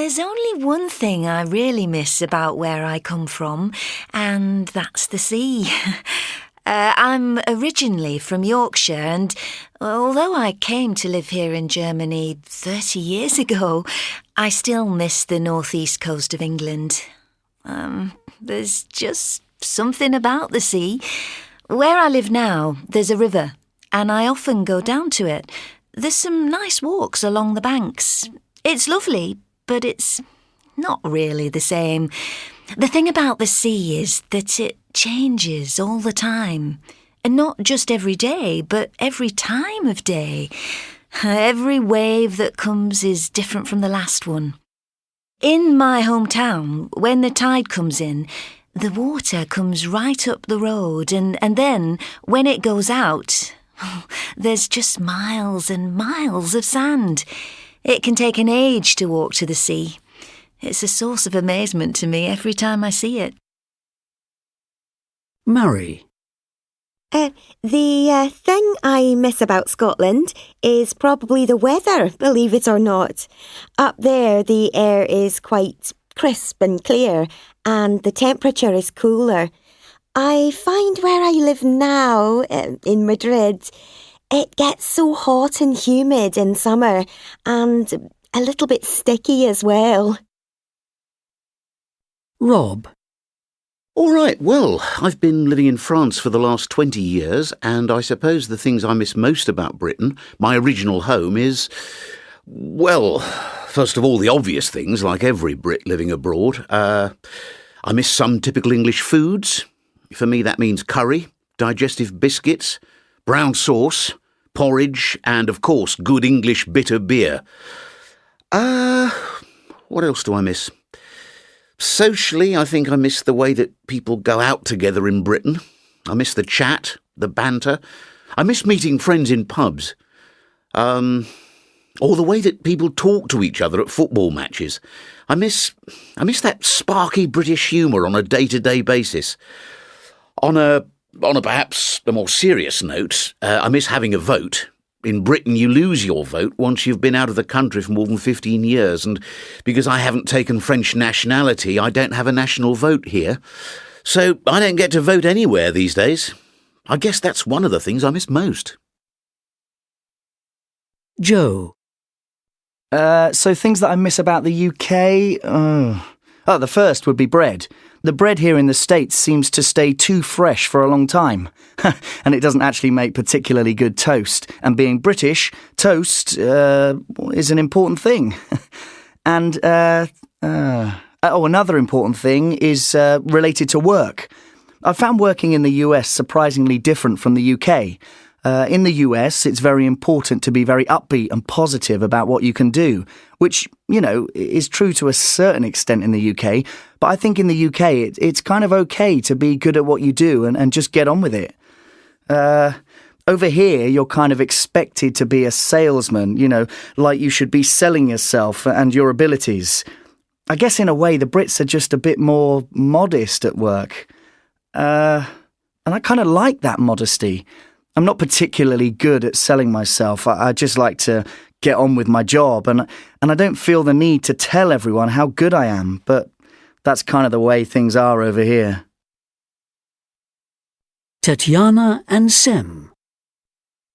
There's only one thing I really miss about where I come from, and that's the sea. I'm originally from Yorkshire, and although I came to live here in Germany 30 years ago, I still miss the northeast coast of England. There's just something about the sea. Where I live now, there's a river, and I often go down to it. There's some nice walks along the banks. It's lovely, but it's not really the same. The thing about the sea is that it changes all the time. And not just every day, but every time of day. Every wave that comes is different from the last one. In my hometown, when the tide comes in, the water comes right up the road, and then, when it goes out, there's just miles and miles of sand. It can take an age to walk to the sea. It's a source of amazement to me every time I see it. Murray. The thing I miss about Scotland is probably the weather, believe it or not. Up there, the air is quite crisp and clear, and the temperature is cooler. I find where I live now, in Madrid, it gets so hot and humid in summer, and a little bit sticky as well. Rob. All right, well, I've been living in France for the last 20 years, and I suppose the things I miss most about Britain, my original home, is, well, first of all, the obvious things, like every Brit living abroad. I miss some typical English foods. For me, that means curry, digestive biscuits, brown sauce, porridge, and, of course, good English bitter beer. What else do I miss? Socially, I think I miss the way that people go out together in Britain. I miss the chat, the banter. I miss meeting friends in pubs. Or the way that people talk to each other at football matches. I miss that sparky British humour on a day-to-day basis. On a perhaps a more serious note, I miss having a vote. In Britain, you lose your vote once you've been out of the country for more than 15 years, and because I haven't taken French nationality, I don't have a national vote here. So I don't get to vote anywhere these days. I guess that's one of the things I miss most. Joe. So things that I miss about the UK? The first would be bread. The bread here in the States seems to stay too fresh for a long time. And it doesn't actually make particularly good toast. And being British, toast is an important thing. And another important thing is related to work. I found working in the US surprisingly different from the UK. In the US, it's very important to be very upbeat and positive about what you can do, which, is true to a certain extent in the UK. But I think in the UK, it's kind of okay to be good at what you do and just get on with it. Over here, you're kind of expected to be a salesman, like you should be selling yourself and your abilities. I guess in a way, the Brits are just a bit more modest at work. And I kind of like that modesty. I'm not particularly good at selling myself. I just like to get on with my job, and I don't feel the need to tell everyone how good I am, but that's kind of the way things are over here. Tatiana and Sem.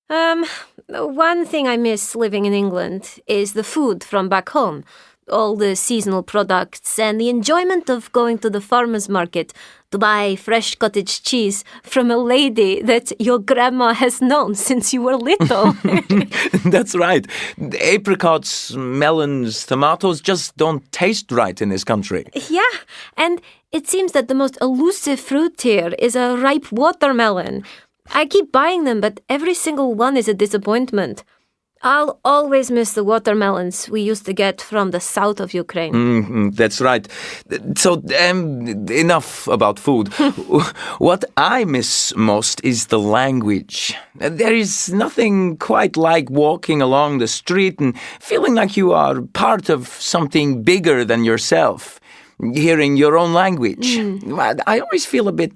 One thing I miss living in England is the food from back home. All the seasonal products and the enjoyment of going to the farmer's market to buy fresh cottage cheese from a lady that your grandma has known since you were little. That's right. Apricots, melons, tomatoes just don't taste right in this country. Yeah, and it seems that the most elusive fruit here is a ripe watermelon. I keep buying them, but every single one is a disappointment. I'll always miss the watermelons we used to get from the south of Ukraine. That's right. So, enough about food. What I miss most is the language. There is nothing quite like walking along the street and feeling like you are part of something bigger than yourself. hearing your own language. I always feel a bit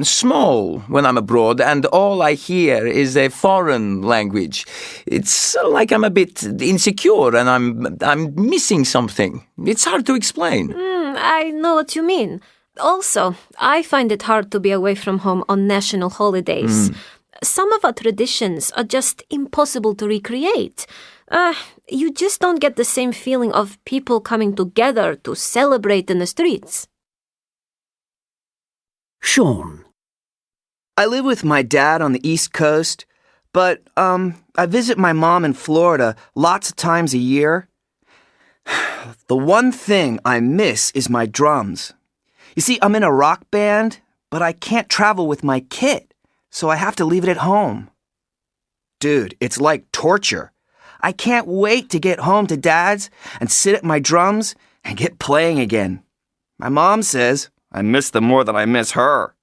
small when I'm abroad, and all I hear is a foreign language. It's like I'm a bit insecure, and I'm missing something. It's hard to explain. I know what you mean. Also, I find it hard to be away from home on national holidays. Some of our traditions are just impossible to recreate. You just don't get the same feeling of people coming together to celebrate in the streets. Sean. I live with my dad on the East Coast, but I visit my mom in Florida lots of times a year. The one thing I miss is my drums. You see, I'm in a rock band, but I can't travel with my kit, so I have to leave it at home. Dude, it's like torture. I can't wait to get home to Dad's and sit at my drums and get playing again. My mom says I miss them more than I miss her.